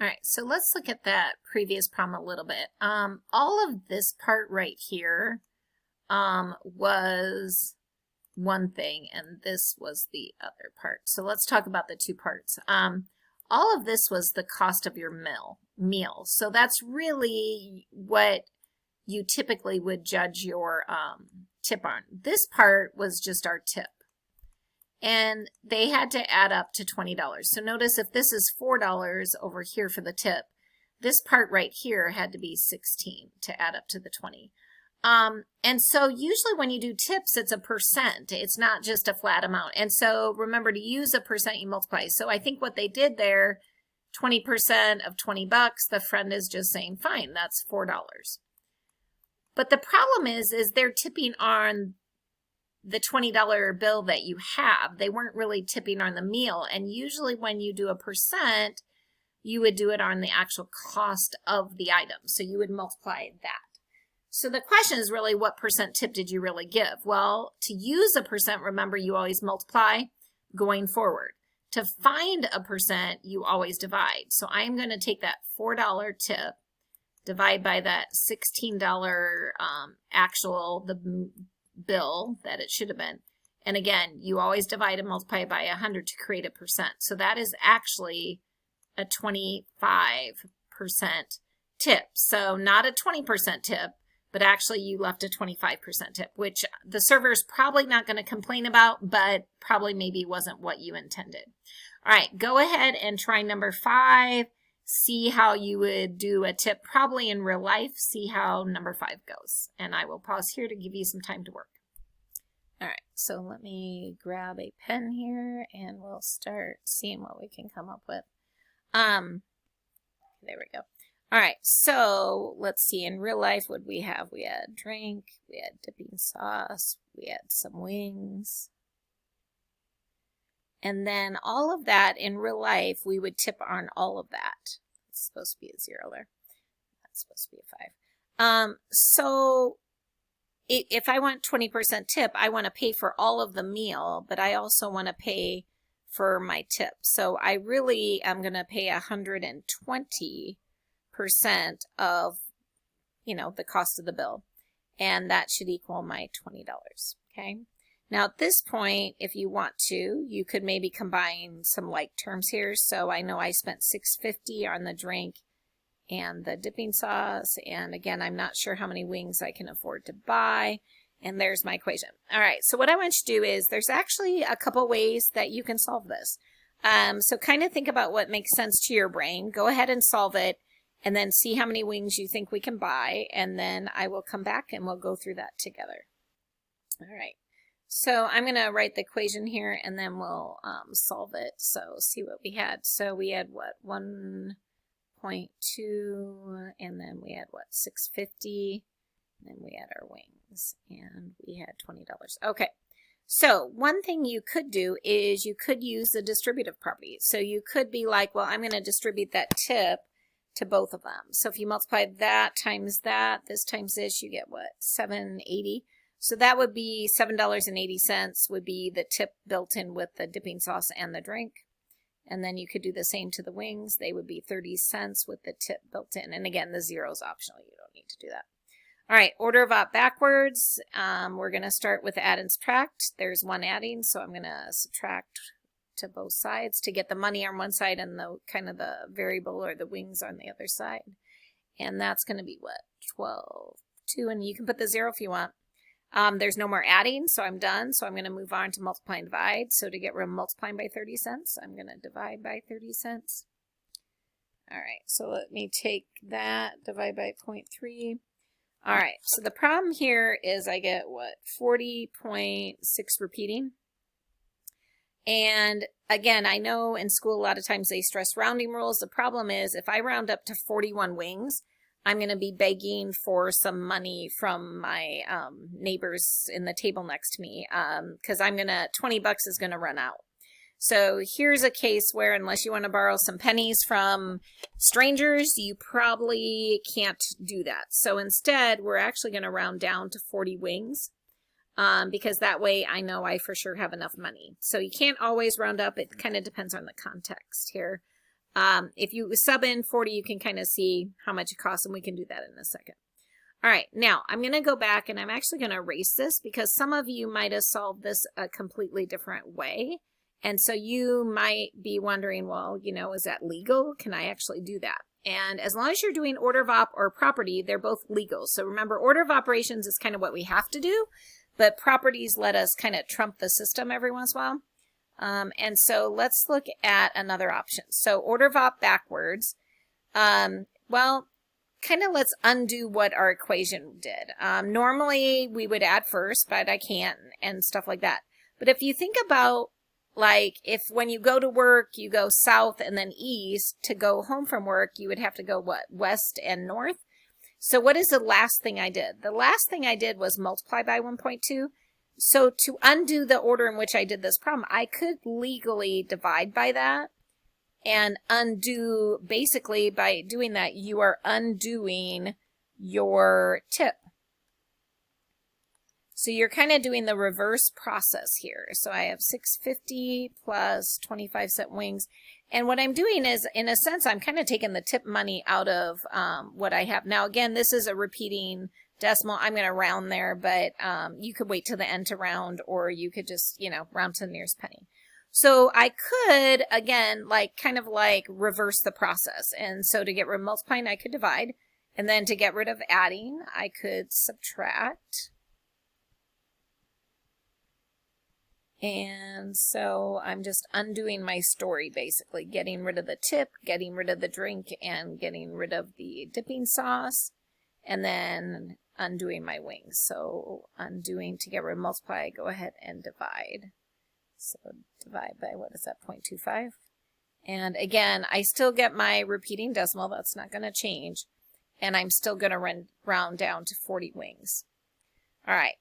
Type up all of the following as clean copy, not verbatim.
All right, so let's look at that previous problem a little bit. All of this part right here was one thing, and this was the other part. So let's talk about the two parts. All of this was the cost of your meal. So that's really what you typically would judge your tip on. This part was just our tip. And they had to add up to $20. So notice if this is $4 over here for the tip, this part right here had to be 16 to add up to the 20. And so usually when you do tips, it's a percent. It's not just a flat amount. And so remember to use a percent, you multiply. So I think what they did there, 20% of 20 bucks, the friend is just saying, fine, that's $4. But the problem is they're tipping on the $20 bill that you have. They weren't really tipping on the meal. And usually when you do a percent, you would do it on the actual cost of the item. So you would multiply that. So the question is really, what percent tip did you really give? Well, to use a percent, remember you always multiply going forward. To find a percent, you always divide. So I'm going to take that $4 tip, divide by that $16 actual, the bill that it should have been. And again, you always divide and multiply by 100 to create a percent. So that is actually a 25% tip. So not a 20% tip, but actually you left a 25% tip, which the server is probably not going to complain about, but probably maybe wasn't what you intended. All right, go ahead and try number 5. See how you would do a tip probably in real life. See how number 5 goes. And I will pause here to give you some time to work. All right, so let me grab a pen here and we'll start seeing what we can come up with. There we go. All right, so let's see. In real life, what we have? We had drink, we had dipping sauce, we had some wings. And then all of that in real life, we would tip on all of that. It's supposed to be a 0 there. That's supposed to be a 5. So if I want 20% tip, I want to pay for all of the meal, but I also want to pay for my tip. So I really am going to pay 120% of, the cost of the bill. And that should equal my $20. Okay. Now at this point, if you want to, you could maybe combine some like terms here. So I know I spent $6.50 on the drink and the dipping sauce. And again, I'm not sure how many wings I can afford to buy. And there's my equation. All right, so what I want you to do is there's actually a couple ways that you can solve this. So kind of think about what makes sense to your brain. Go ahead and solve it and then see how many wings you think we can buy. And then I will come back and we'll go through that together. All right. So I'm going to write the equation here and then we'll solve it. So see what we had. So we had what? 1.2 and then we had what? 650 and then we had our wings and we had $20. Okay. So one thing you could do is you could use the distributive property. So you could be like, well, I'm going to distribute that tip to both of them. So if you multiply that times that, this times this, you get what? $7.80. So that would be $7.80 would be the tip built in with the dipping sauce and the drink. And then you could do the same to the wings. They would be 30 cents with the tip built in. And again, the 0 is optional. You don't need to do that. All right, order of op backwards. We're going to start with add and subtract. There's one adding, so I'm going to subtract to both sides to get the money on one side and the kind of the variable or the wings on the other side. And that's going to be what? 12.2. And you can put the 0 if you want. There's no more adding, so I'm done. So I'm going to move on to multiply and divide. So to get rid of multiplying by 30 cents, I'm going to divide by 30 cents. All right, so let me take that, divide by 0.3. All right, so the problem here is I get what? 40.6 repeating. And again, I know in school a lot of times they stress rounding rules. The problem is if I round up to 41 wings, I'm going to be begging for some money from my neighbors in the table next to me because 20 bucks is going to run out. So here's a case where unless you want to borrow some pennies from strangers, you probably can't do that. So instead, we're actually going to round down to 40 wings because that way I know I for sure have enough money. So you can't always round up. It kind of depends on the context here. If you sub in 40, you can kind of see how much it costs, and we can do that in a second. All right, now I'm going to go back and I'm actually going to erase this because some of you might have solved this a completely different way. And so you might be wondering, well, you know, is that legal? Can I actually do that? And as long as you're doing order of op or property, they're both legal. So remember, order of operations is kind of what we have to do, but properties let us kind of trump the system every once in a while. And so let's look at another option. So order of op backwards. Well, kind of let's undo what our equation did. Normally we would add first, but I can't and stuff like that. But if you think about, like, if when you go to work, you go south and then east, to go home from work, you would have to go what? West and north. So what is the last thing I did? The last thing I did was multiply by 1.2. So to undo the order in which I did this problem, I could legally divide by that and undo. Basically, by doing that, you are undoing your tip. So you're kind of doing the reverse process here. So I have $6.50 plus 25-cent wings. And what I'm doing is, in a sense, I'm kind of taking the tip money out of what I have. Now, again, this is a repeating decimal. I'm going to round there, but you could wait till the end to round, or you could just, you know, round to the nearest penny. So I could, again, like kind of like reverse the process. And so to get rid of multiplying, I could divide. And then to get rid of adding, I could subtract. And so I'm just undoing my story, basically, getting rid of the tip, getting rid of the drink, and getting rid of the dipping sauce, and then undoing my wings. So undoing to get rid of multiply, go ahead and divide. So divide by, what is that, 0.25? And again, I still get my repeating decimal. That's not going to change. And I'm still going to round down to 40 wings. All right.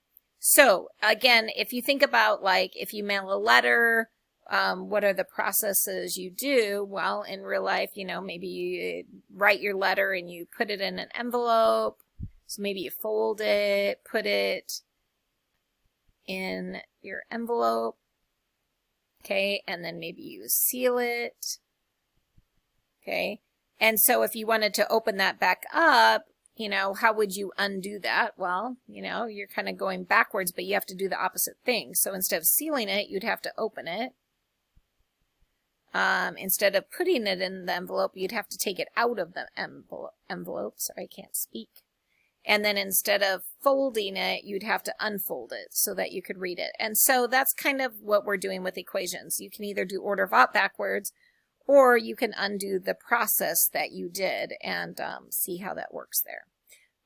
So again, if you think about, like, if you mail a letter, what are the processes you do? Well, in real life, you know, maybe you write your letter and you put it in an envelope. So maybe you fold it, put it in your envelope. Okay. And then maybe you seal it. Okay. And so if you wanted to open that back up, you know, how would you undo that? Well, you know, you're kind of going backwards, but you have to do the opposite thing. So instead of sealing it, you'd have to open it. Instead of putting it in the envelope, you'd have to take it out of the envelope. Sorry, I can't speak. And then instead of folding it, you'd have to unfold it so that you could read it. And so that's kind of what we're doing with equations. You can either do order of op backwards, or you can undo the process that you did and see how that works there.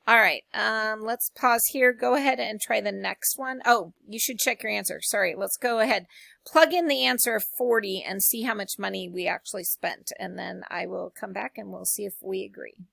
All right, let's pause here. Go ahead and try the next one. Oh, you should check your answer. Sorry, let's go ahead. Plug in the answer of 40 and see how much money we actually spent. And then I will come back and we'll see if we agree.